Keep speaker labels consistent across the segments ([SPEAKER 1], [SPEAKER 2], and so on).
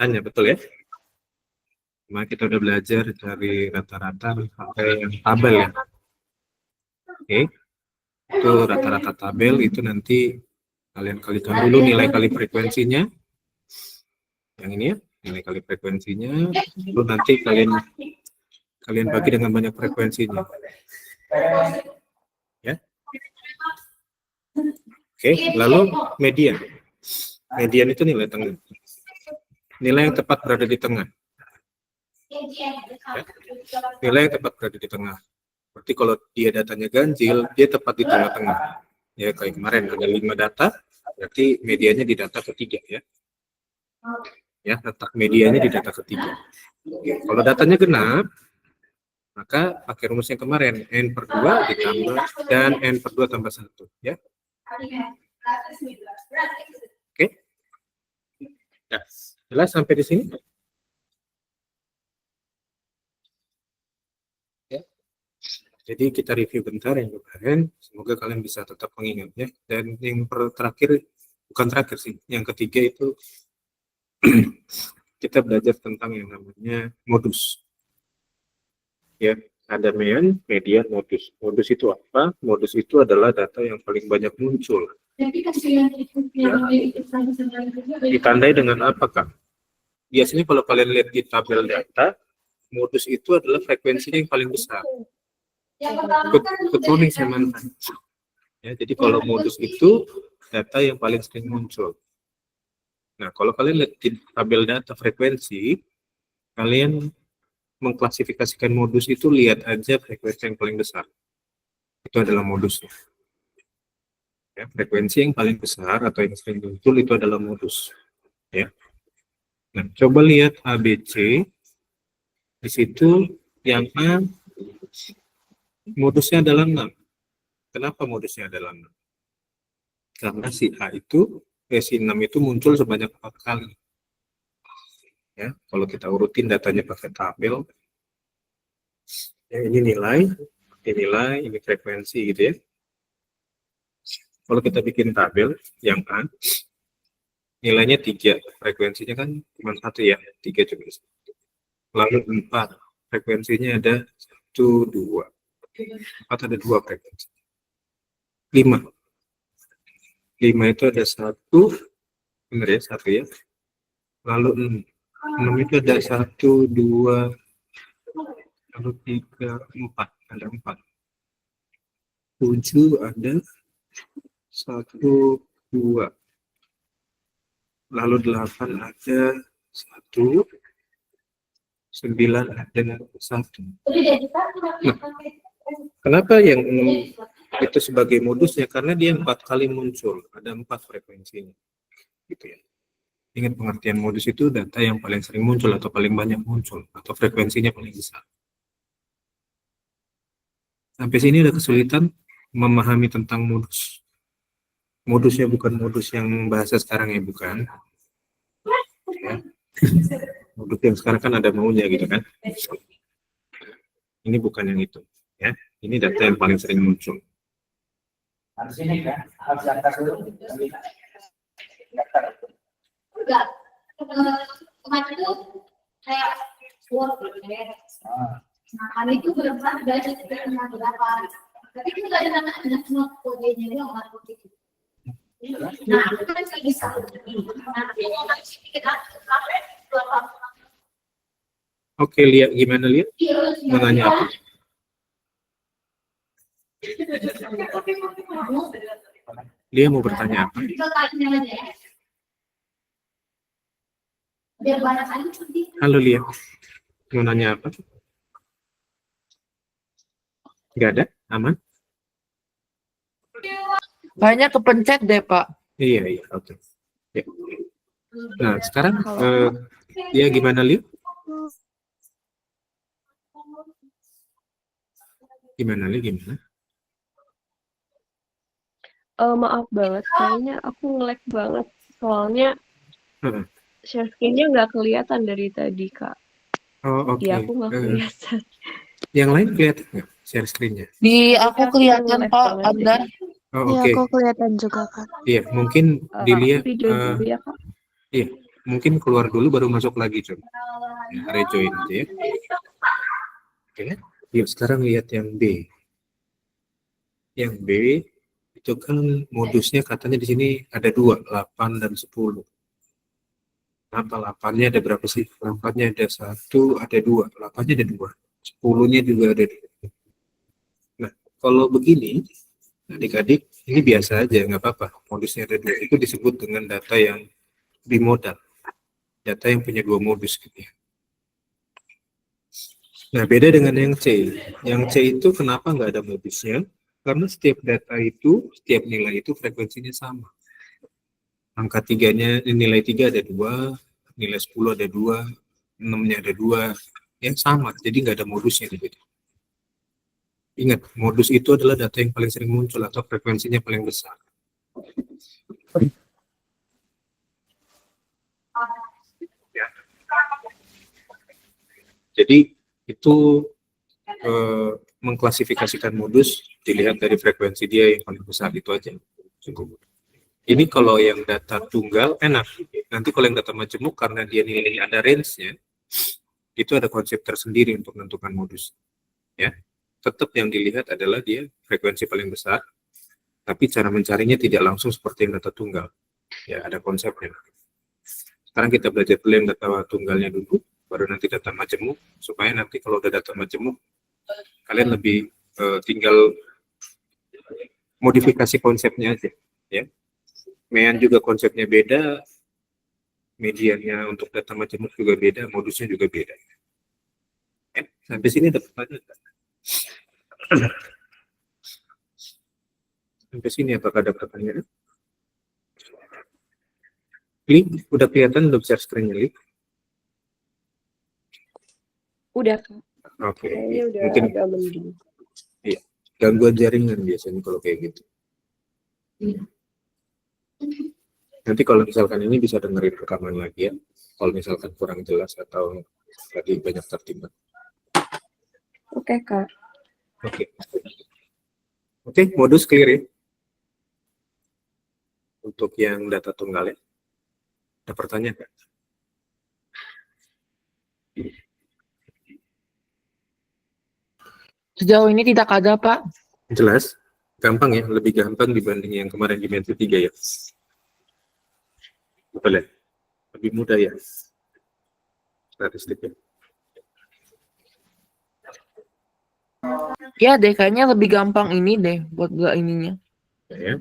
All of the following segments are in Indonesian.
[SPEAKER 1] Tanya, betul ya? Cuma kita udah belajar dari rata-rata sampai yang tabel ya. Oke, itu rata-rata tabel itu nanti kalian kalikan dulu nilai kali frekuensinya. Yang ini ya, nilai kali frekuensinya. Lalu nanti kalian bagi dengan banyak frekuensinya. Ya. Oke, lalu median. Median itu nilai tengah. Nilai yang tepat berada di tengah. Ya. Nilai yang tepat berada di tengah. Berarti kalau dia datanya ganjil, dia tepat di tengah-tengah. Ya, kayak kemarin ada 5 data, berarti medianya di data ketiga ya. Ya, letak medianya di data ketiga. Oke, kalau datanya genap, maka pakai rumus yang kemarin, N/2 ditambah dan N/2 tambah 1 ya. Oke. Ya, jelas sampai di sini? Ya. Jadi kita review bentar yang kemarin, semoga kalian bisa tetap mengingatnya. Dan yang terakhir, bukan terakhir sih, yang ketiga itu kita belajar tentang yang namanya modus. Ya, ada median, modus. Modus itu apa? Modus itu adalah data yang paling banyak muncul. Ya. Ditandai dengan apa, Kak? Biasanya kalau kalian lihat di tabel data, modus itu adalah frekuensinya yang paling besar. Betul nih, saya mantan. Ya, jadi kalau modus itu data yang paling sering muncul. Nah, kalau kalian lihat di tabel data frekuensi, kalian mengklasifikasikan modus itu lihat aja frekuensi yang paling besar. Itu adalah modusnya. Ya, frekuensi yang paling besar atau yang sering muncul itu adalah modus. Ya. Nah, coba lihat ABC. Di situ yang A modusnya adalah 6. Kenapa modusnya adalah 6? Karena si A itu, si 6 itu muncul sebanyak 4 kali. Ya, kalau kita urutin datanya pakai tabel, ya, ini nilai, ini frekuensi gitu ya. Kalau kita bikin tabel yang A, nilainya 3, frekuensinya kan cuma 1 ya, 3 coba. Lalu 4, frekuensinya ada 1, 2. 4 ada 2 frekuensi. 5 itu ada 1, benar ya, 1 ya. Lalu 6 itu ada 1, 2, lalu 3, 4, ada 4. 7 ada 1, 2. Lalu 8 ada 1, 9 ada 1. Nah, kenapa yang 6 itu sebagai modusnya? Karena dia 4 kali muncul, ada 4 frekuensinya. Gitu ya. Ingat pengertian modus itu data yang paling sering muncul atau paling banyak muncul atau frekuensinya paling besar. Sampai sini ada kesulitan memahami tentang modus. Modusnya bukan modus yang bahasa sekarang ya, bukan. Ya. Modus yang sekarang kan ada maunya gitu kan. Ini bukan yang itu. Ya. Ini data yang paling sering muncul.
[SPEAKER 2] Harus ini kan, harus daftar dulu. Daftar.
[SPEAKER 3] Enggak. Kemarin itu kayak nah, itu benar-benar dari berapa. Tapi itu nggak ada nama kodenya dia nggak kode. Nah, itu kan nggak bisa. Nah, kita
[SPEAKER 1] Oke, lihat gimana lihat? Mau nanya apa? Dia mau bertanya apa? Halo Lia, mau nanya apa? Nggak ada? Aman?
[SPEAKER 4] Banyak kepencet deh, Pak.
[SPEAKER 1] Iya, oke. Ya. Nah, sekarang dia gimana Lia? Gimana Lia, gimana?
[SPEAKER 5] Maaf banget, kayaknya aku nge-lag banget. Soalnya share screen-nya nggak kelihatan dari tadi, Kak.
[SPEAKER 1] Oh, oke.
[SPEAKER 5] Iya, aku nggak kelihatan.
[SPEAKER 1] Yang lain kelihatan nggak share screen-nya?
[SPEAKER 4] Di aku kelihatan, Pak. Ada.
[SPEAKER 1] Oh,
[SPEAKER 6] Iya,
[SPEAKER 1] oke.
[SPEAKER 6] aku kelihatan juga, Kak.
[SPEAKER 1] Iya, mungkin dilihat.
[SPEAKER 5] Video dulu ya, Kak.
[SPEAKER 1] Iya, mungkin keluar dulu baru masuk lagi coba. Ya, rejoin aja ya. Oke, yuk sekarang lihat yang B. Yang B itu kan modusnya katanya di sini ada 2, 8 dan 10. Kenapa 8-nya ada berapa sih? 8-nya ada 1, ada 2. 8-nya ada 2. 10-nya juga ada 2. Nah, kalau begini, adik-adik, ini biasa aja, nggak apa-apa. Modusnya ada 2. Itu disebut dengan data yang bimodal. Data yang punya 2 modus gitu ya. Nah, beda dengan yang C. Yang C itu kenapa nggak ada modusnya? Karena setiap data itu, setiap nilai itu frekuensinya sama. Angka 3-nya, nilai 3 ada 2, nilai 10 ada 2, 6-nya ada 2, ya sama. Jadi nggak ada modusnya di situ. Ingat, modus itu adalah data yang paling sering muncul atau frekuensinya paling besar. Ya. Jadi itu mengklasifikasikan modus dilihat dari frekuensi dia yang paling besar itu aja. Cukup. Ini kalau yang data tunggal enak. Nanti kalau yang data majemuk karena dia nilai ada range-nya, itu ada konsep tersendiri untuk menentukan modus. Ya, tetap yang dilihat adalah dia frekuensi paling besar, tapi cara mencarinya tidak langsung seperti yang data tunggal. Ya, ada konsepnya. Sekarang kita belajar dulu yang data tunggalnya dulu, baru nanti data majemuk, supaya nanti kalau udah data majemuk, kalian lebih tinggal modifikasi konsepnya aja. Ya, Mean juga konsepnya beda, mediannya untuk data majemuk juga beda, modusnya juga beda. Sampai sini ada pertanyaan? Sampai sini apakah ada pertanyaan? Li, udah kelihatan belum share screen-nya, Li?
[SPEAKER 5] Udah, Kak.
[SPEAKER 1] Oke,
[SPEAKER 5] Kayaknya udah
[SPEAKER 1] mungkin
[SPEAKER 5] agak mending.
[SPEAKER 1] iya. Gangguan jaringan biasanya kalau kayak gitu. Nanti kalau misalkan ini bisa dengerin rekaman lagi ya. Kalau misalkan kurang jelas atau tadi banyak tertimpa.
[SPEAKER 5] Oke, Kak.
[SPEAKER 1] Oke. Oke, modus clear ya. Untuk yang data tunggal ya. Ada pertanyaan nggak?
[SPEAKER 4] Sejauh ini tidak ada, Pak.
[SPEAKER 1] Jelas? Gampang ya, lebih gampang dibanding yang kemarin dimensi 3 ya. Betul ya? Lebih mudah ya. Statistiknya.
[SPEAKER 4] Ya deh, kayaknya lebih gampang ini deh buat gak ininya.
[SPEAKER 1] Ya.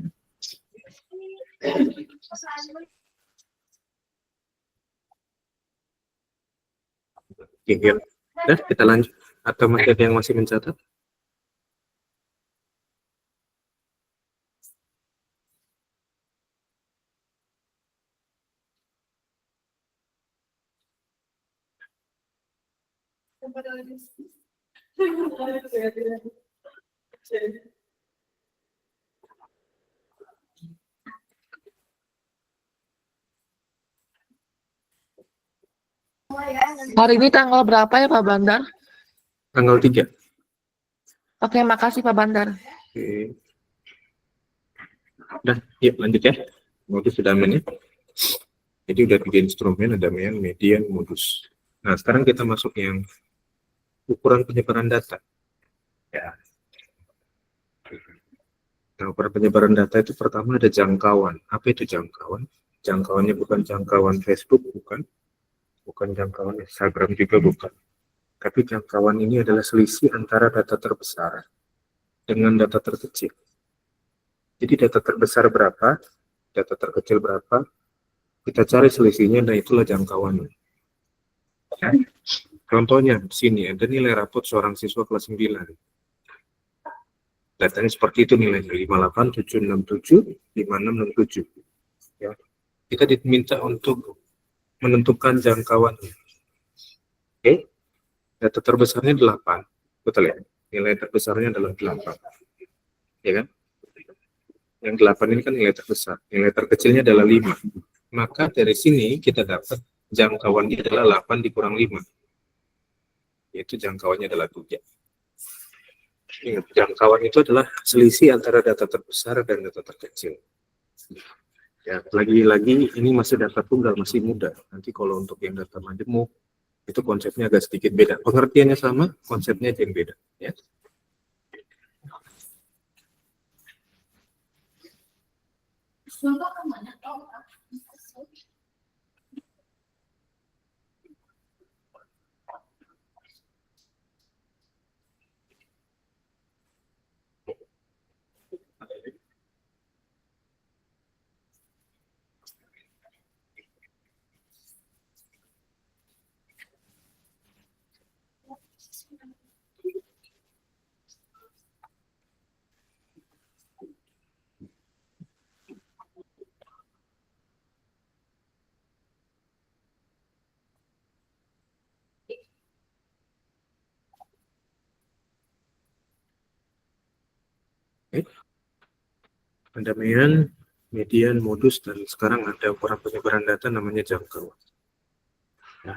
[SPEAKER 1] Oke, ya. Udah, kita lanjut. Atau masih ada yang masih mencatat?
[SPEAKER 4] Hari ini tanggal berapa ya, Pak Bandar?
[SPEAKER 1] Tanggal 3.
[SPEAKER 4] Oke, makasih Pak Bandar.
[SPEAKER 1] Oke. Udah, yuk lanjut ya. Modus sudah aman ya. Jadi udah 3 instrumen, ada mean, median, modus. Nah, sekarang kita masuk yang ukuran penyebaran data. Ya. Nah, ukuran penyebaran data itu pertama ada jangkauan. Apa itu jangkauan? Jangkauannya bukan jangkauan Facebook, bukan jangkauan Instagram juga bukan. Tapi jangkauan ini adalah selisih antara data terbesar dengan data terkecil. Jadi data terbesar berapa, data terkecil berapa, kita cari selisihnya, dan itulah jangkauannya. Contohnya, di sini ada nilai rapot seorang siswa kelas 9. Datanya seperti itu nilainya, 58767, 5667. Ya. Kita diminta untuk menentukan jangkauannya. Oke, data terbesarnya 8. Betul ya? Nilai terbesarnya adalah 8. Ya kan? Yang 8 ini kan nilai terbesar. Nilai terkecilnya adalah 5. Maka dari sini kita dapat jangkauannya adalah 8 dikurang 5. Yaitu jangkauannya adalah 3. Ingat, jangkauan itu adalah selisih antara data terbesar dan data terkecil. Ya, lagi-lagi ini masih data tunggal, masih muda. Nanti kalau untuk yang data majemuk, itu konsepnya agak sedikit beda. Pengertiannya sama, konsepnya aja yang beda. Ya.
[SPEAKER 3] Contoh kemana? Oh,
[SPEAKER 1] Pendamaian, median, modus, dan sekarang ada ukuran penyebaran data namanya jangkauan. Ya.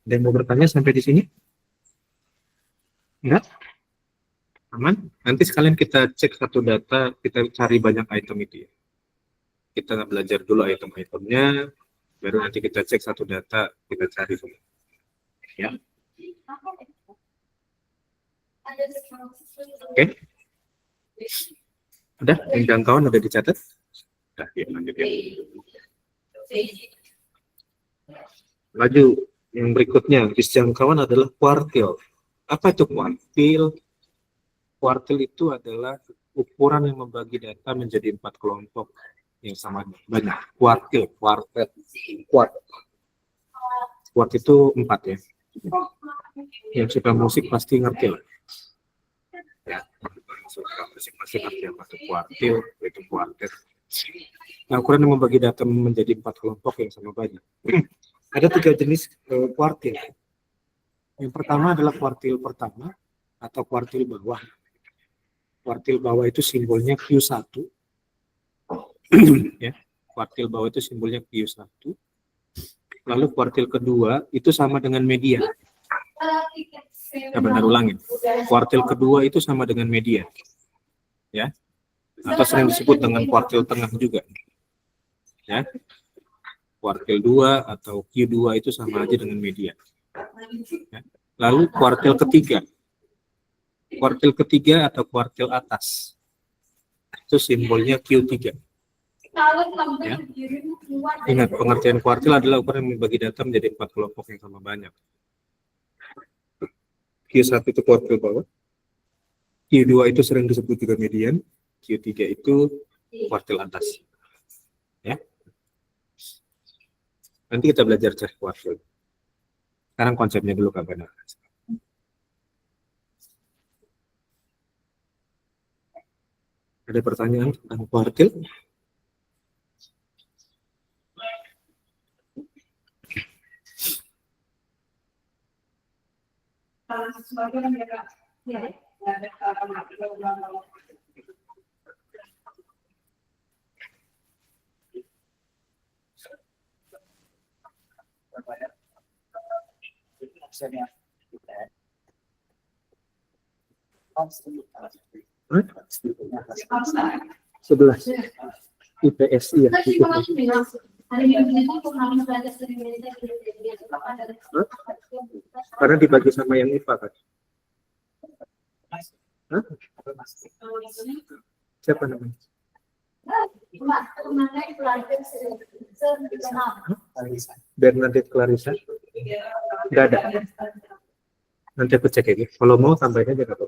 [SPEAKER 1] Ada yang mau bertanya sampai di sini? Enggak? Aman? Nanti sekalian kita cek satu data, kita cari banyak item itu ya. Kita belajar dulu item-itemnya, baru nanti kita cek satu data, kita cari semua. Ya. Oke. Udah, yang jangkauan udah dicatat? Udah, ya, lanjut ya. Laju, yang berikutnya, jangkauan adalah kuartil. Apa itu kuartil? Kuartil itu adalah ukuran yang membagi data menjadi 4 kelompok yang sama banyak. Kuartil, kuart itu 4 ya. Yang suka musik pasti ngerti lah. Ya, suka musik pasti ngerti apa itu kuartil, itu kuartil. Nah, ukuran yang membagi data menjadi 4 kelompok yang sama banyak. Ada 3 jenis kuartil. Yang pertama adalah kuartil pertama atau kuartil bawah. Kuartil bawah itu simbolnya Q1. Ya, kuartil bawah itu simbolnya Q1. Lalu kuartil kedua itu sama dengan median. Ya, benar ulangin. Kuartil kedua itu sama dengan median. Ya. Atau sering disebut dengan kuartil tengah juga. Ya. Kuartil 2 atau Q2 itu sama aja dengan median. Ya. Lalu kuartil ketiga. Kuartil ketiga atau kuartil atas. Itu simbolnya Q3. Ya. Ingat, pengertian kuartil adalah ukuran yang membagi data menjadi 4 kelompok yang sama banyak. Q1 itu kuartil bawah, Q2 itu sering disebut juga median, Q3 itu kuartil atas. Ya. Nanti kita belajar cari kuartil. Sekarang konsepnya dulu Kak Bana. Ada pertanyaan tentang kuartil? Hah? 11 IPS iya. Karena dibagi sama yang IPA kan? Hah? Siapa namanya? Bernadette Clarissa? Nggak ada. Nanti aku cek ya. Kalau mau tambahin aja kak.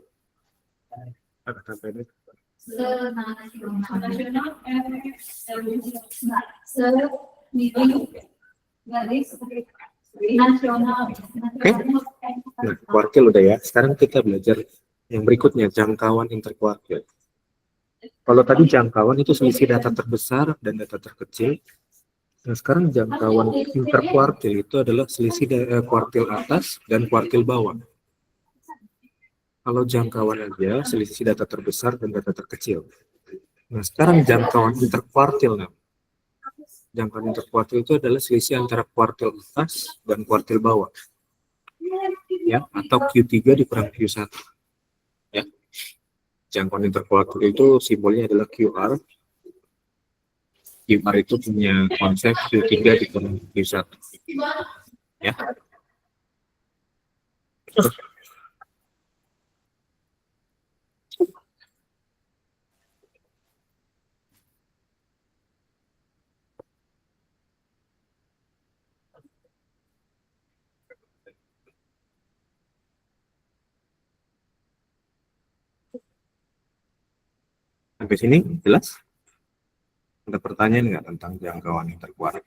[SPEAKER 1] Tambahin aja. Nah, kuartil udah ya. Sekarang kita belajar yang berikutnya, jangkauan interkuartil. Kalau tadi jangkauan itu selisih data terbesar dan data terkecil. Nah, sekarang jangkauan interkuartil itu adalah selisih kuartil atas dan kuartil bawah. Kalau jangkauan aja, selisih data terbesar dan data terkecil. Nah, sekarang jangkauan interkuartil. Nah, jangkauan interkuartil itu adalah selisih antara kuartil atas dan kuartil bawah. Ya, atau Q3 dikurang Q1. Ya. Jangkauan interkuartil itu simbolnya adalah QR. QR itu punya konsep Q3 dikurang Q1. Ya. Sampai sini jelas? Ada pertanyaan nggak tentang jangkauan interkuartil?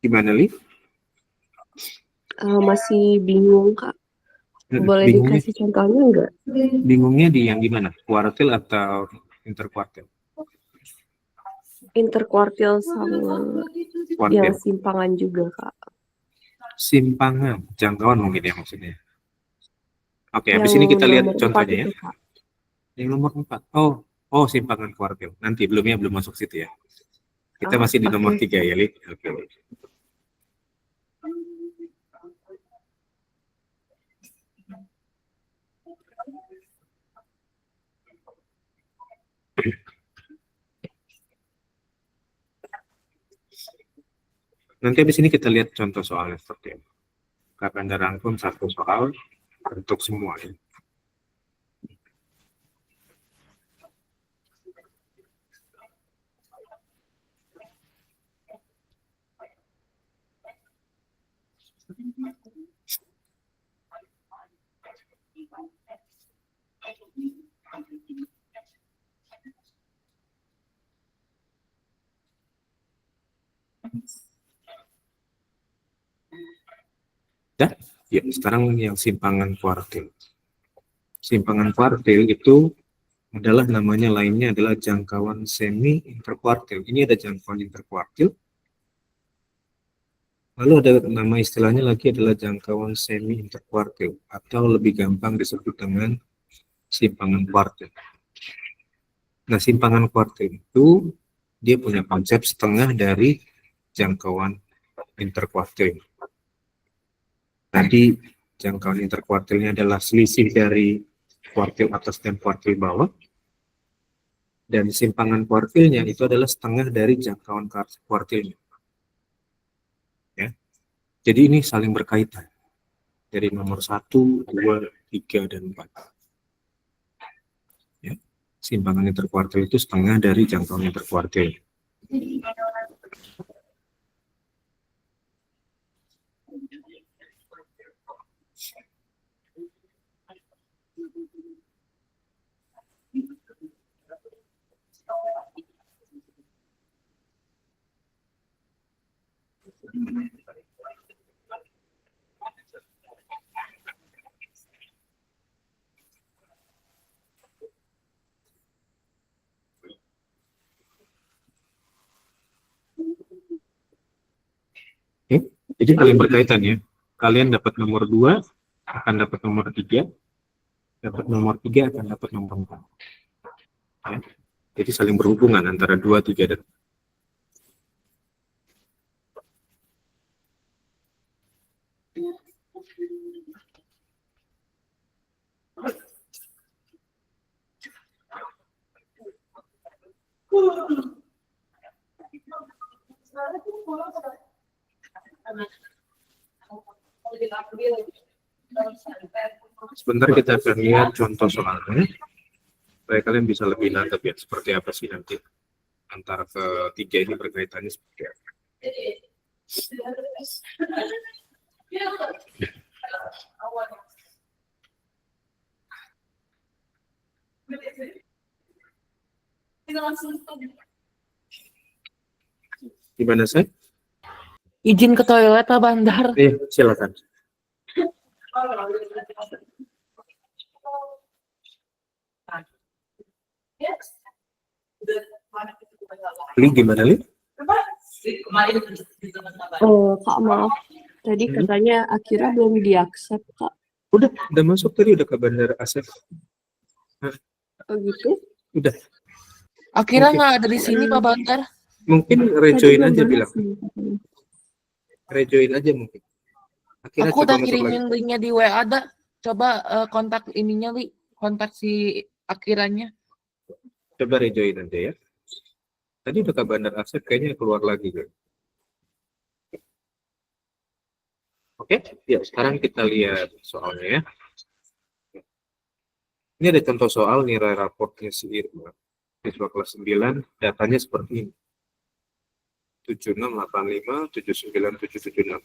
[SPEAKER 1] Gimana, Li?
[SPEAKER 5] Masih bingung, Kak. Boleh
[SPEAKER 1] Bingungnya,
[SPEAKER 5] dikasih contohnya nggak?
[SPEAKER 1] bingungnya di yang gimana? Kuartil atau interkuartil?
[SPEAKER 5] Interkuartil sama yang
[SPEAKER 1] Kuartil.
[SPEAKER 5] simpangan juga, Kak.
[SPEAKER 1] Simpangan, jangkauan mungkin ya maksudnya. Oke, habis
[SPEAKER 5] Yang
[SPEAKER 1] ini kita lihat
[SPEAKER 5] nomor 4
[SPEAKER 1] contohnya ya.
[SPEAKER 5] itu, Kak.
[SPEAKER 1] Yang nomor 4. Oh, simpangan kuartil. Nanti belum masuk situ ya. Kita masih di nomor 3 ya, Li. Oke. Nanti habis ini kita lihat contoh soalnya seperti ini. Akan ada rangkum satu soal untuk semua ya. Ya, sekarang yang simpangan kuartil. Simpangan kuartil itu adalah namanya lainnya adalah jangkauan semi interkuartil. Ini ada jangkauan interkuartil. Lalu ada nama istilahnya lagi adalah jangkauan semi interkuartil atau lebih gampang disebut dengan simpangan kuartil. Nah, simpangan kuartil itu dia punya konsep setengah dari jangkauan interkuartil. Tadi jangkauan interkuartilnya adalah selisih dari kuartil atas dan kuartil bawah. Dan simpangan kuartilnya itu adalah setengah dari jangkauan kuartilnya. Ya. Jadi ini saling berkaitan. Dari nomor 1, 2, 3, dan 4. Ya. Simpangan interkuartil itu setengah dari jangkauan interkuartil. Oke, jadi saling berkaitan ya. Kalian dapat nomor 2, akan dapat nomor 3. Dapat nomor 3, akan dapat nomor 4. Ya. Jadi saling berhubungan antara 2, 3, dan 4. Sebentar kita akan lihat contoh soalnya, supaya kalian bisa lebih nangkep ya, seperti apa sih nanti antara ketiga ini berkaitannya seperti apa. Gimana saya?
[SPEAKER 4] Izin ke toilet Pak Bandar.
[SPEAKER 1] Silakan. Li gimana Li?
[SPEAKER 5] Oh, Kak, maaf. Tadi
[SPEAKER 1] Hmm.
[SPEAKER 5] katanya Akira belum diaccept, Kak.
[SPEAKER 1] Udah masuk tadi, udah ke bandara Asep.
[SPEAKER 5] Oh gitu?
[SPEAKER 1] Udah.
[SPEAKER 6] Akira
[SPEAKER 1] Oke.
[SPEAKER 6] nggak ada di sini, Pak Bakar.
[SPEAKER 1] Mungkin
[SPEAKER 5] Tadi
[SPEAKER 1] rejoin
[SPEAKER 5] belum
[SPEAKER 1] aja
[SPEAKER 5] masuk
[SPEAKER 1] bilang.
[SPEAKER 5] sih, katanya.
[SPEAKER 1] Rejoin aja mungkin. Akhirnya
[SPEAKER 6] Aku
[SPEAKER 1] coba
[SPEAKER 6] udah
[SPEAKER 1] masuk lagi.
[SPEAKER 6] kirimin linknya di WA ada. Coba kontak ininya, Li. Kontak si Akiranya.
[SPEAKER 1] Coba rejoin aja ya. Tadi udah ke bandar Asep, kayaknya keluar lagi. Kan? Oke, ya sekarang kita lihat soalnya ya. Ini ada contoh soal nilai raportnya si Irma. Siswa kelas 9, datanya seperti ini. 7685, 79776.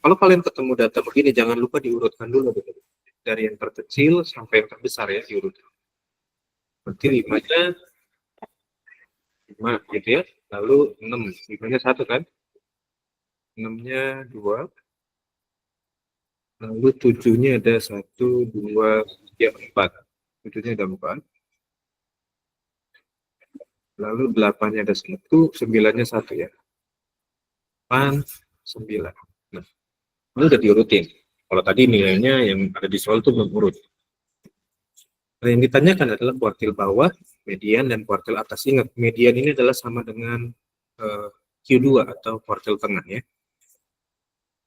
[SPEAKER 1] Kalau kalian ketemu data begini, jangan lupa diurutkan dulu. Dari yang terkecil sampai yang terbesar ya, diurutkan. Berarti 5-nya 5 gitu ya. Lalu 6, 5-nya 1 kan? 6-nya 2. Lalu 7-nya ada 1, 2, 3, 4. 7-nya ada 4. Lalu 8-nya ada 1, 9-nya 1 ya. 8, 9. Nah, ini udah diurutin. Kalau tadi nilainya yang ada di soal itu belum urut. Nah, yang ditanyakan adalah kuartil bawah, median, dan kuartil atas. Ingat, median ini adalah sama dengan Q2 atau kuartil tengah ya.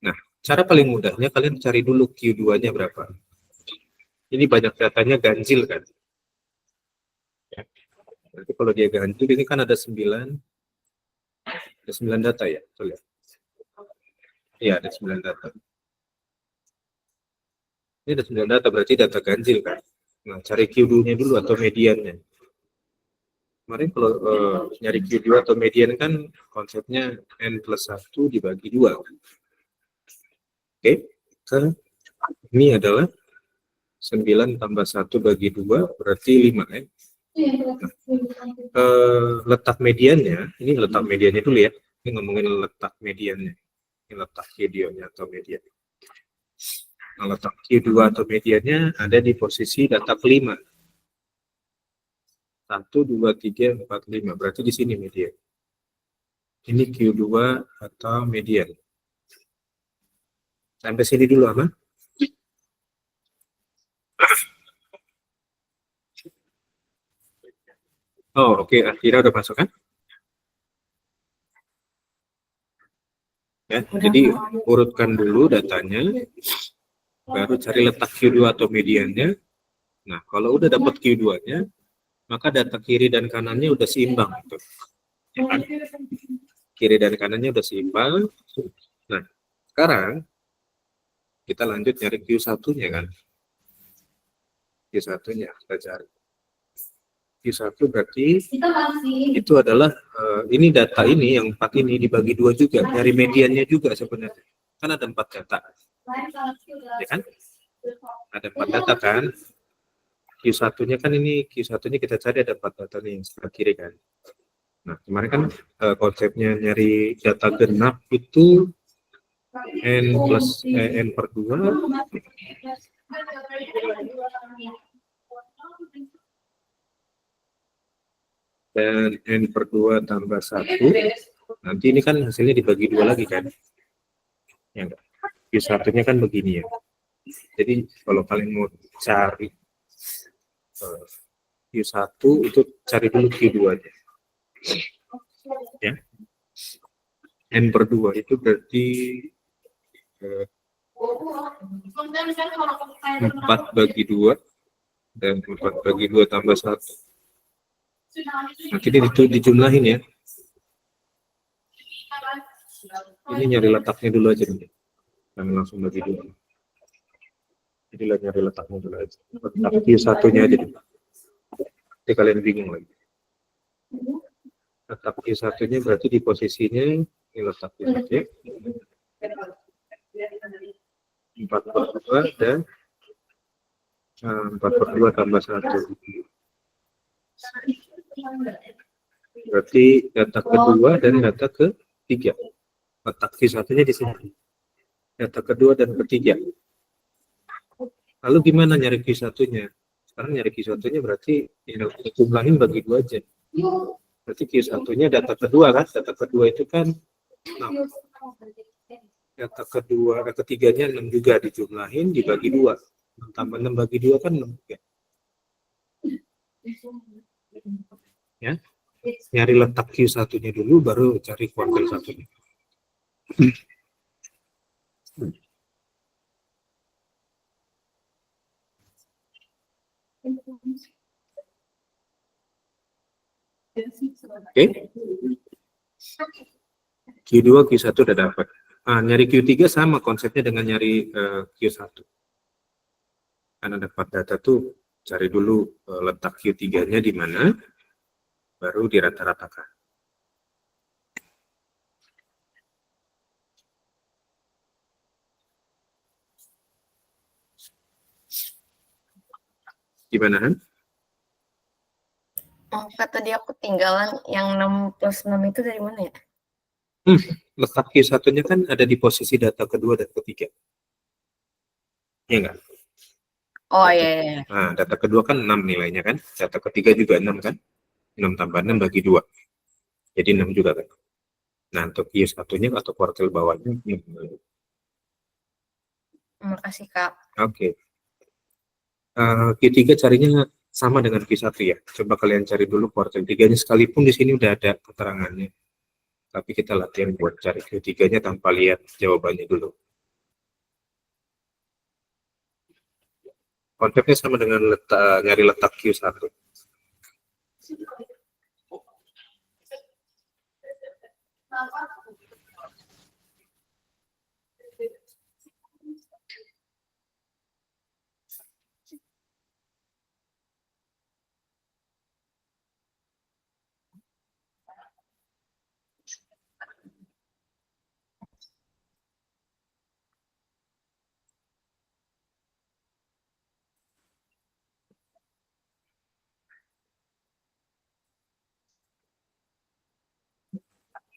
[SPEAKER 1] Nah, cara paling mudahnya kalian cari dulu Q2-nya berapa. Ini banyak datanya ganjil kan. Ya. Berarti kalau dia ganjil, ini kan ada 9 data ya. Betul ya? Iya, ada 9 data. Ini ada 9 data, berarti data ganjil kan. Nah, cari Q2-nya dulu atau mediannya. Kemarin kalau nyari Q2 atau median kan konsepnya N+1 dibagi 2. Oke, ini adalah 9 tambah 1 bagi 2, berarti 5 ya. Letak mediannya, ini letak mediannya dulu ya. Ini ngomongin letak mediannya. Ini letak Q2-nya atau median. Nah, letak Q2 atau mediannya ada di posisi data kelima. 1, 2, 3, 4, 5. Berarti di sini median. Ini Q2 atau median. Sampai sini dulu apa? Oh, oke. Akhirnya udah masuk kan? Ya, jadi urutkan dulu datanya. Baru cari letak Q2 atau mediannya. Nah, kalau udah dapat Q2-nya, maka data kiri dan kanannya udah seimbang. Gitu. Ya kan? Kiri dan kanannya udah seimbang. Nah, sekarang kita lanjut nyari Q1-nya kan. Q1-nya kita cari. Q1 berarti itu adalah ini data ini yang 4 ini dibagi 2 juga. Nyari mediannya juga sebenarnya. Kan ada 4 data. Ya kan? Ada 4 data kan. Q1-nya kan ini, Q1-nya kita cari ada 4 data nih yang sebelah kiri kan. Nah, kemarin kan konsepnya nyari data genap itu N+2 dan N/2 tambah 1. Nanti ini kan hasilnya dibagi 2 lagi kan. Ya enggak? Q1-nya kan begini ya. Jadi kalau kalian mau cari Q1 itu cari dulu Q2-nya. Ya. N/2 itu berarti 4 bagi 2 dan 4 bagi 2 tambah 1. Nanti ini dijumlahin ya. Ini nyari letaknya dulu aja nih. Dan langsung bagi 2. Jadi nyari letaknya dulu aja. Letak Q1-nya aja dulu. Nanti kalian bingung lagi. Letak Q1-nya berarti di posisinya ini letak Q1-nya. 4/2 dan 4/2 tambah 1. Berarti data kedua dan data ketiga. Letak Q1-nya di sini. Data kedua dan ketiga. Lalu gimana nyari Q1-nya? Sekarang nyari Q1-nya berarti jumlahin bagi 2 aja. Berarti Q1-nya data kedua kan? Data kedua itu kan 6. Data kedua, data ketiganya 6 juga, dijumlahin dibagi 2. 6 tambah 6 bagi 2 kan 6 juga. Ya. Nyari letak Q1-nya dulu, baru cari kuartil 1-nya. Oke. Q2, Q1 udah dapat. Nah, nyari Q3 sama konsepnya dengan nyari Q1. Karena dapat data tuh, cari dulu letak Q3-nya di mana, baru dirata-ratakan. Gimana, Han?
[SPEAKER 7] Oh, kata dia aku tinggalan yang 6 plus 6 itu dari mana ya?
[SPEAKER 1] Letak Q1-nya kan ada di posisi data kedua dan ketiga. Iya nggak?
[SPEAKER 7] Oh iya, iya.
[SPEAKER 1] Nah, data kedua kan 6 nilainya kan, data ketiga juga 6 kan, 6 tambah 6 bagi 2, jadi 6 juga kan. Nah, untuk Q1-nya atau kuartil bawahnya,
[SPEAKER 7] Makasih Kak.
[SPEAKER 1] Oke. Q3 carinya sama dengan Q1 ya, coba kalian cari dulu kuartil 3-nya, sekalipun di sini udah ada keterangannya, tapi kita latihan buat cari Q3-nya tanpa lihat jawabannya dulu. Konsepnya sama dengan nyari letak Q1.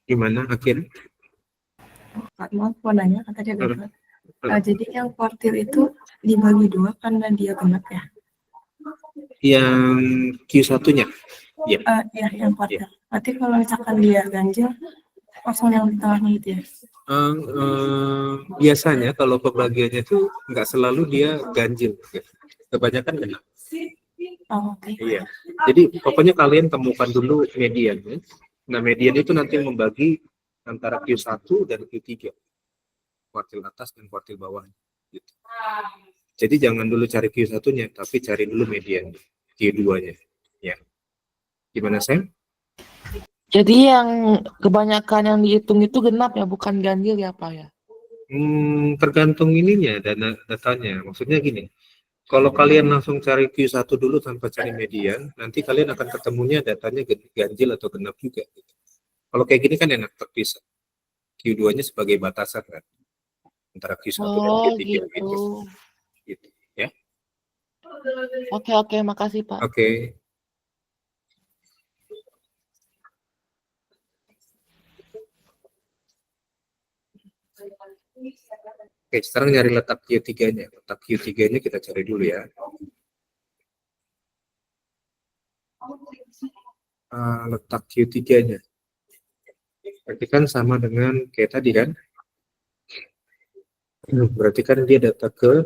[SPEAKER 1] Gimana akhirnya?
[SPEAKER 8] Kak, maaf mau nanya, kata dia gagal. Jadi yang kuartil itu dibagi 2 karena dia genap ya?
[SPEAKER 1] Yang Q1-nya? Ya.
[SPEAKER 8] Ya, yang kuartil. Berarti kalau misalkan dia ganjil, langsung yang di tengahnya itu ya?
[SPEAKER 1] Biasanya kalau pembagiannya itu nggak selalu dia ganjil. Kebanyakan genap.
[SPEAKER 8] Oh, oke.
[SPEAKER 1] Iya. Jadi pokoknya kalian temukan dulu mediannya. Nah, median itu nanti yang membagi antara Q1 dan Q3. Kuartil atas dan kuartil bawah. Gitu. Jadi jangan dulu cari Q1-nya, tapi cari dulu mediannya, Q2-nya. Ya. Gimana, Sam?
[SPEAKER 6] Jadi yang kebanyakan yang dihitung itu genap ya, bukan ganjil ya Pak ya?
[SPEAKER 1] Tergantung ininya, datanya. Maksudnya gini, kalau kalian langsung cari Q1 dulu tanpa cari median, nanti kalian akan ketemunya datanya ganjil atau genap juga. Gitu. Kalau kayak gini kan enak terpisah. Q2-nya sebagai batasan kan, antara Q1 dan Q3 gitu. Gitu. Ya.
[SPEAKER 6] Oke, makasih Pak.
[SPEAKER 1] Oke. Oke, sekarang nyari letak Q3-nya. Letak Q3-nya kita cari dulu ya. Letak Q3-nya. Berarti kan sama dengan kayak tadi kan? Berarti kan dia data ke,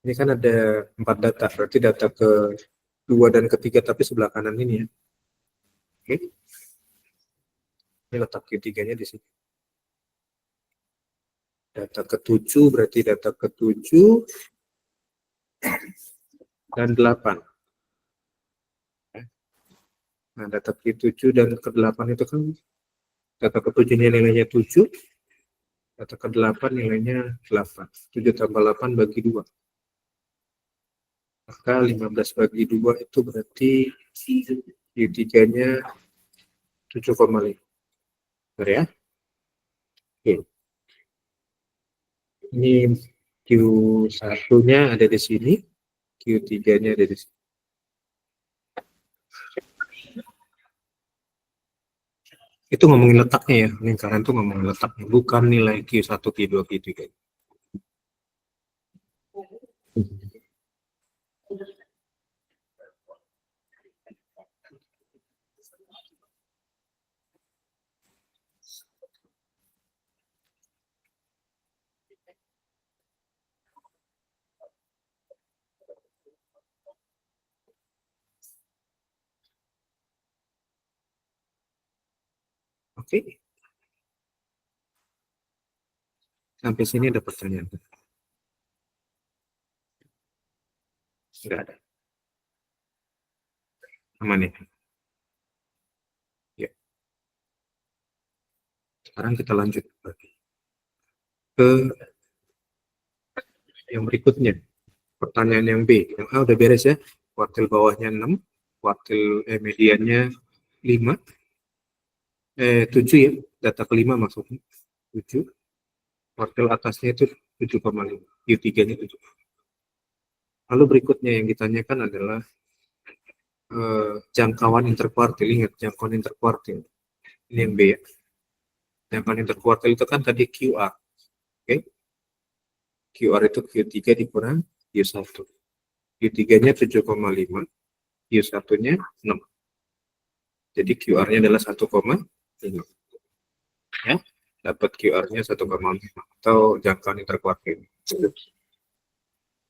[SPEAKER 1] ini kan ada 4 data, berarti data ke 2 dan ketiga tapi sebelah kanan ini ya. Oke. Ini letak Q3-nya di sini. Data ke-7 berarti data ke-7 dan 8. Nah, data ke-7 dan ke-8 itu kan data ke-7 nilainya 7, data ke-8 nilainya 8. 7 tambah 8 bagi 2. Maka 15 bagi 2 itu berarti Q3-nya 7,5. Benar ya? Oke. Ini Q1-nya ada di sini, Q3-nya ada di sini. Itu ngomongin letaknya ya, lingkaran itu ngomongin letaknya, bukan nilai Q1, Q2, Q3. Oke. Sampai sini ada pertanyaan? Enggak ada. Aman ya? Ya. Sekarang kita lanjut lagi ke yang berikutnya. Pertanyaan yang B. Yang A udah beres ya. Kuartil bawahnya 6, kuartil mediannya 5. 7 ya. Data kelima maksudnya. 7. Kuartil atasnya itu 7,5. Q3-nya 7. Lalu berikutnya yang ditanyakan adalah jangkauan interkuartil. Ingat, jangkauan interkuartil. Ini yang B ya. Jangkauan interkuartil itu kan tadi QR. Oke. QR itu Q3 dikurang Q1. Q3-nya 7,5. Q1-nya 6. Jadi QR-nya adalah 1,5. Ya. Dapat QR-nya 1,5 atau jangkauan interkuartil.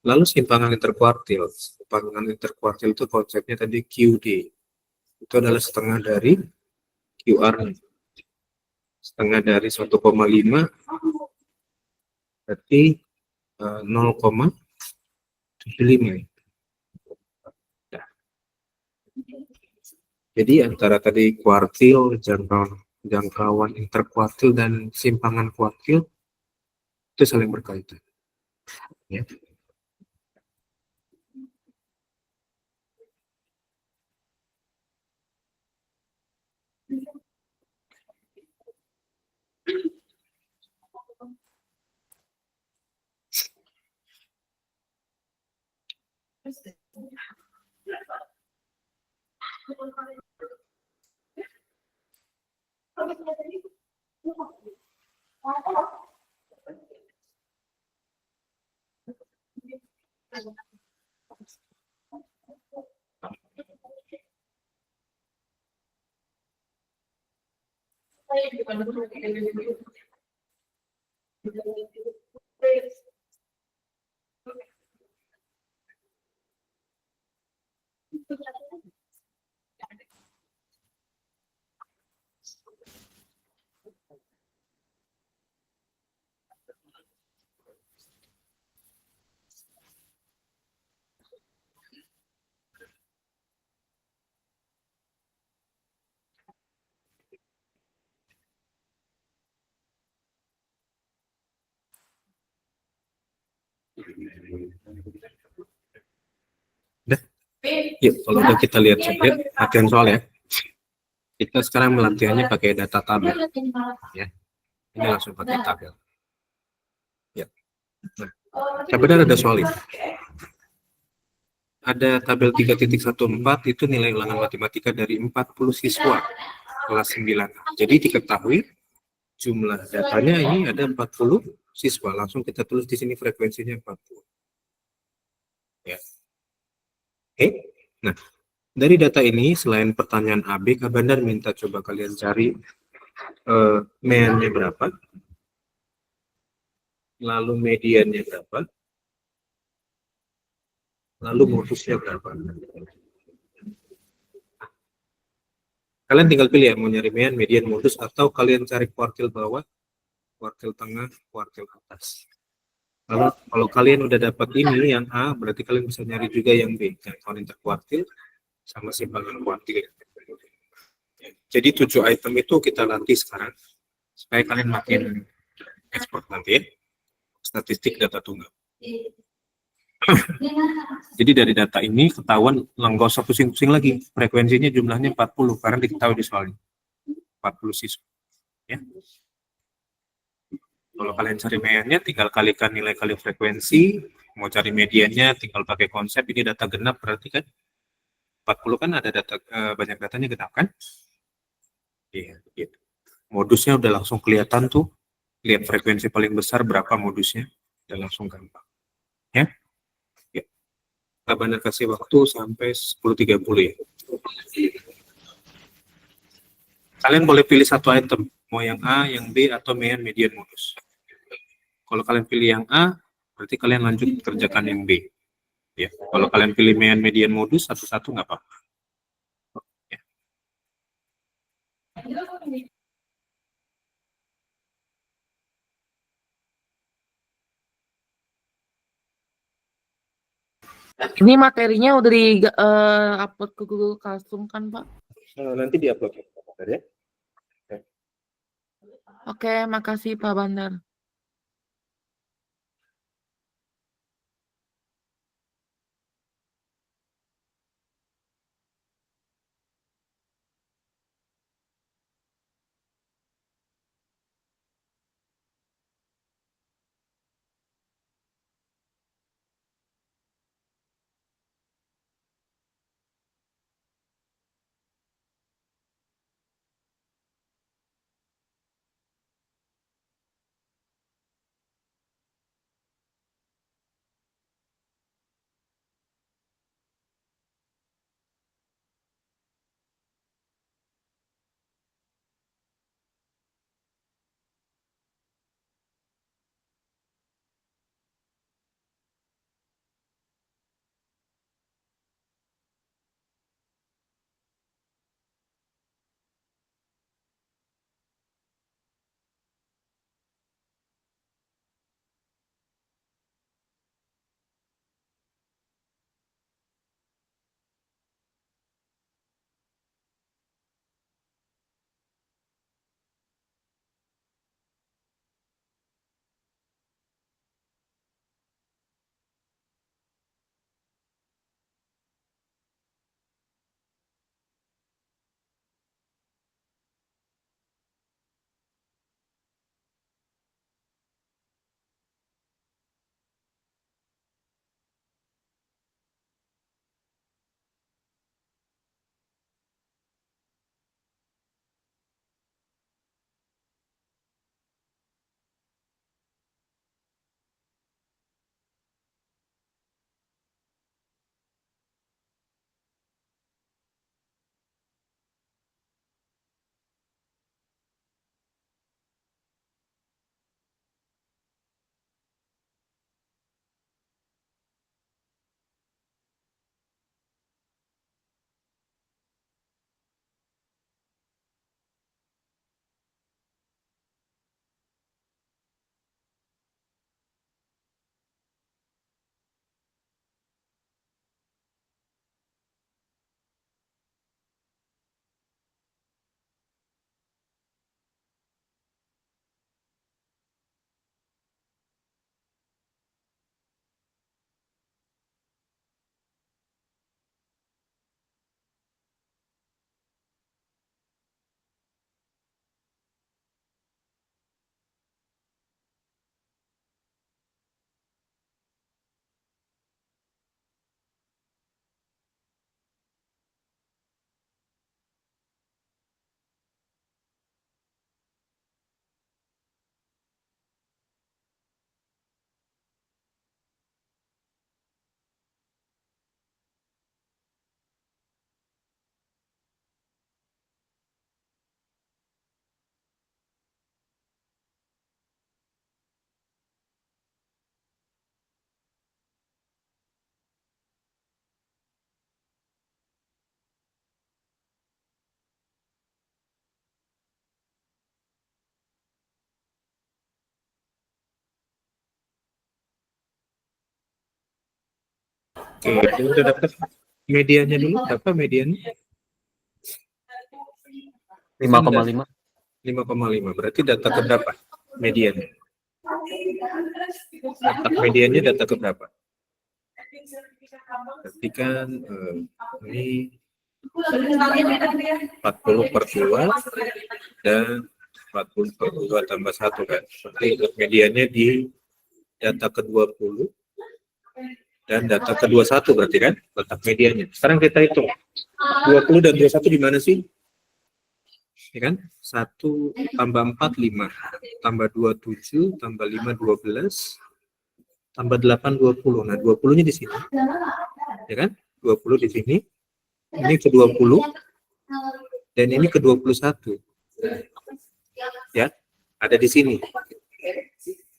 [SPEAKER 1] Lalu simpangan interkuartil. Simpangan interkuartil itu konsepnya tadi QD. Itu adalah setengah dari QR-nya. Setengah dari 1,5 berarti 0,75. Nah. Jadi antara tadi kuartil, jangkauan interkuartil dan simpangan kuartil itu saling berkaitan. Ya. Udah? Yuk, kalau udah kita lihat latihan soal ya. Kita sekarang latihannya pakai data tabel. Ya. Ini langsung pakai tabel. Ya. Nah, tabelnya ada soal ini. Ada tabel 3.14 itu nilai ulangan matematika dari 40 siswa kelas 9. Jadi diketahui jumlah datanya ini ada 40 siswa. Langsung kita tulis di sini frekuensinya 40. Ya. Oke. Nah, dari data ini selain pertanyaan AB, Kak Bandar minta coba kalian cari meannya berapa, lalu mediannya berapa, lalu modusnya berapa. Kalian tinggal pilih ya, mau nyari mean, median, modus, atau kalian cari kuartil bawah, kuartil tengah, kuartil atas. Lalu kalau kalian udah dapat ini yang A, berarti kalian bisa nyari juga yang B, jangkauan interkuartil sama simpangan kuartil. Jadi 7 item itu kita latih sekarang supaya kalian makin expert nanti ya. Statistik data tunggal. Jadi dari data ini ketahuan nggak usah pusing-pusing lagi, frekuensinya jumlahnya 40 karena diketahui di soalnya 40 siswa ya. Kalau kalian cari meannya tinggal kalikan nilai kali frekuensi, mau cari mediannya tinggal pakai konsep ini data genap berarti kan 40 kan ada data banyak datanya genap kan? Iya, gitu. Modusnya udah langsung kelihatan tuh. Lihat frekuensi paling besar berapa modusnya, udah langsung gampang. Ya. Ya. Kita Bandar kasih waktu sampai 10.30 ya. Kalian boleh pilih satu item, mau yang A, yang B, atau mean, median, modus. Kalau kalian pilih yang A, berarti kalian lanjut kerjakan yang B. Ya. Kalau kalian pilih mean, median, modus, satu-satu nggak apa-apa. Ya.
[SPEAKER 6] Ini materinya udah di upload ke Google Classroom kan, Pak?
[SPEAKER 1] Nanti diupload ya.
[SPEAKER 6] Oke, makasih Pak Bandar.
[SPEAKER 1] Oke, ini udah dapat medianya dulu, berapa medianya?
[SPEAKER 9] 5,5.
[SPEAKER 1] 5,5. Berarti data ke berapa medianya? Data medianya data ke berapa? Berarti kan ini 40 per 2 dan 40 per 2 tambah 1 kan. Berarti medianya di data ke 20 dan data ke 21 berarti kan letak medianya. Sekarang kita hitung 20 dan 21 di mana sih? Ya kan? 1 tambah 4 5 tambah 2 7 tambah 5 12 tambah 8 20. Nah, 20-nya di sini. Ya kan? 20 di sini. Ini ke 20 dan ini ke 21. Ya, ada di sini.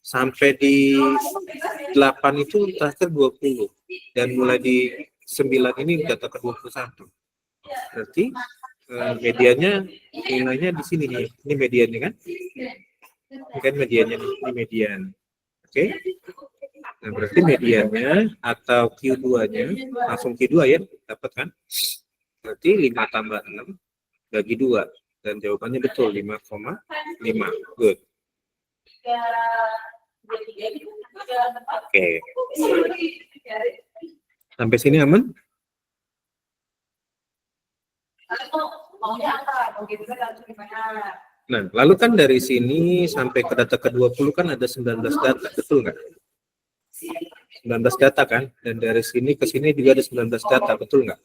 [SPEAKER 1] Sampai di 8 itu terakhir 20 dan mulai di 9 ini data ke 21. Berarti mediannya nilainya di sini nih. Ini mediannya kan? Ini kan mediannya, ini median. Oke. Nah, berarti mediannya atau Q2-nya, langsung Q2 ya, dapat kan? Berarti 5 tambah 6 bagi 2. Dan jawabannya betul, 5,5. Good. Oke. Sampai sini aman? Nah, lalu kan dari sini sampai ke data ke-20 kan ada 19 data, betul nggak? 19 data kan? Dan dari sini ke sini juga ada 19 data, betul nggak?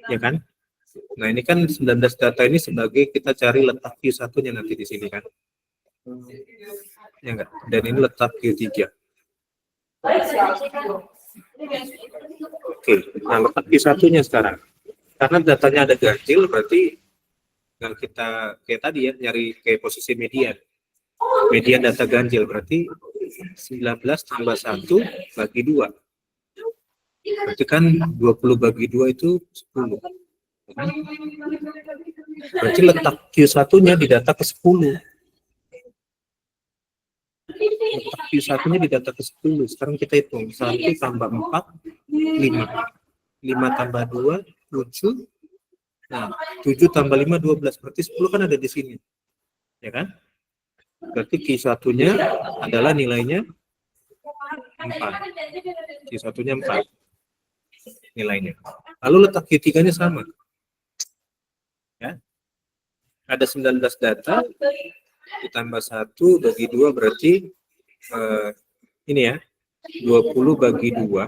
[SPEAKER 1] Ya kan? Nah, ini kan 19 data ini sebagai kita cari letak Q1-nya nanti di sini kan? Ya enggak? Dan ini letak Q3. Oke, nah letak Q1-nya sekarang. Karena datanya ada ganjil, berarti kalau kita kayak tadi ya, nyari kayak posisi median. Median data ganjil, berarti 19 tambah 1 bagi 2. Berarti kan 20 bagi 2 itu 10. Berarti letak Q1-nya di data ke-10. Letak Q1-nya di data ke-10. Sekarang kita hitung. 1 tambah 4, 5. 5 tambah 2, 7. Nah, 7 tambah 5, 12. Berarti 10 kan ada di sini. Ya kan? Berarti Q1-nya adalah nilainya 4. Q1-nya 4. Nilainya. Lalu letak Q3-nya sama. Ya. Ada 19 data ditambah 1 bagi 2 berarti ini ya, 20 bagi 2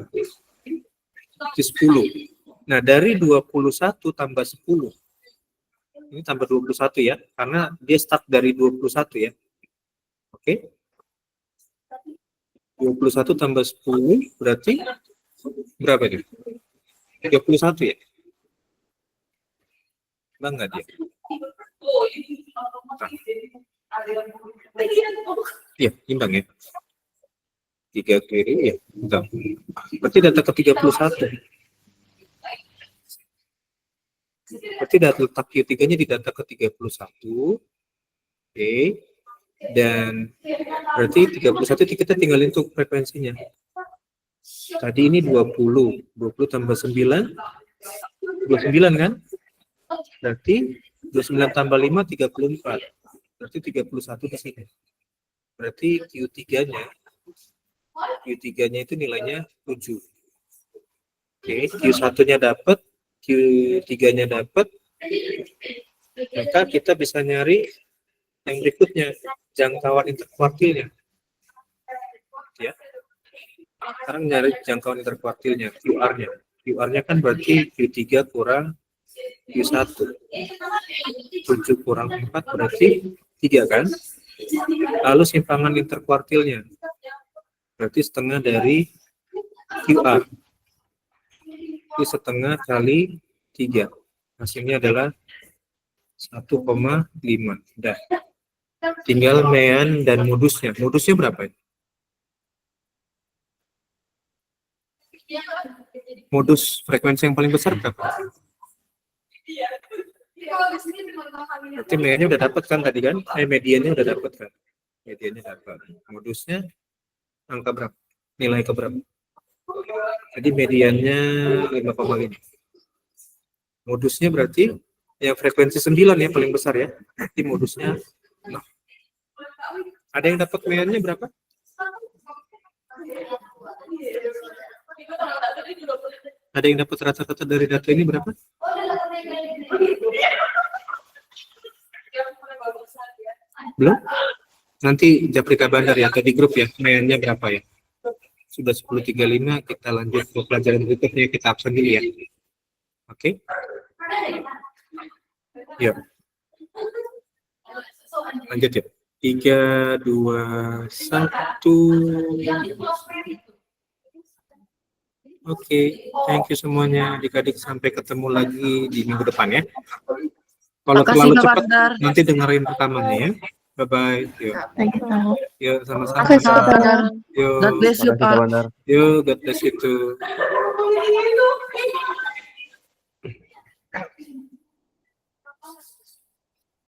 [SPEAKER 1] itu 10. Nah, dari 21 tambah 10. Ini tambah 21 ya, karena dia start dari 21 ya. Oke. 21 tambah 10 berarti berapa nih? 31 ya? Bang nggak dia? Iya, imbang ya. 3 kiri ya. Bentar. Berarti data ke-31. Berarti data letak Q3-nya di data ke-31. Oke. Dan berarti 31 kita tinggalin untuk frekuensinya. Tadi ini 20. 20 tambah 9. 29 kan? Berarti 29 tambah 5, 34. Berarti 31 di sini. Berarti Q3-nya itu nilainya 7. Oke, Q1-nya dapat, Q3-nya dapat. Maka kita bisa nyari yang berikutnya, jangkauan interkuartilnya. Ya. Sekarang nyari jangkauan interkuartilnya, QR-nya. QR-nya kan berarti Q3 kurang Q1. 7 kurang 4 berarti 3 kan? Lalu simpangan interkuartilnya. Berarti setengah dari QR. Itu setengah kali 3. Hasilnya adalah 1,5. Dah. Tinggal mean dan modusnya. Modusnya berapa ya? Modus frekuensi yang paling besar berapa? Berarti mediannya udah dapat kan tadi kan? Mediannya udah dapat kan? Mediannya dapat. Modusnya angka berapa? Nilai ke berapa? Jadi mediannya 5,5. Modusnya berarti yang frekuensi 9 ya paling besar ya. Berarti modusnya 6. Ada yang dapat mediannya berapa? Ada yang dapat rata-rata dari data ini berapa? Belum? Nanti Japrika Bandar ya, atau di grup ya, mainnya berapa ya? Sudah 10.35, kita lanjut ke pelajaran berikutnya, kita absen dulu ya. Oke? Yuk. Lanjut ya. 3, 2, 1. Oke, thank you semuanya. Adik-adik sampai ketemu lagi di minggu depan ya. Kalau terlalu cepat, nanti dengerin rekamannya ya. Bye-bye. Yuk. Yuk, sama-sama. Yuk.
[SPEAKER 6] God bless you, Pak.
[SPEAKER 1] Yuk, God bless you too.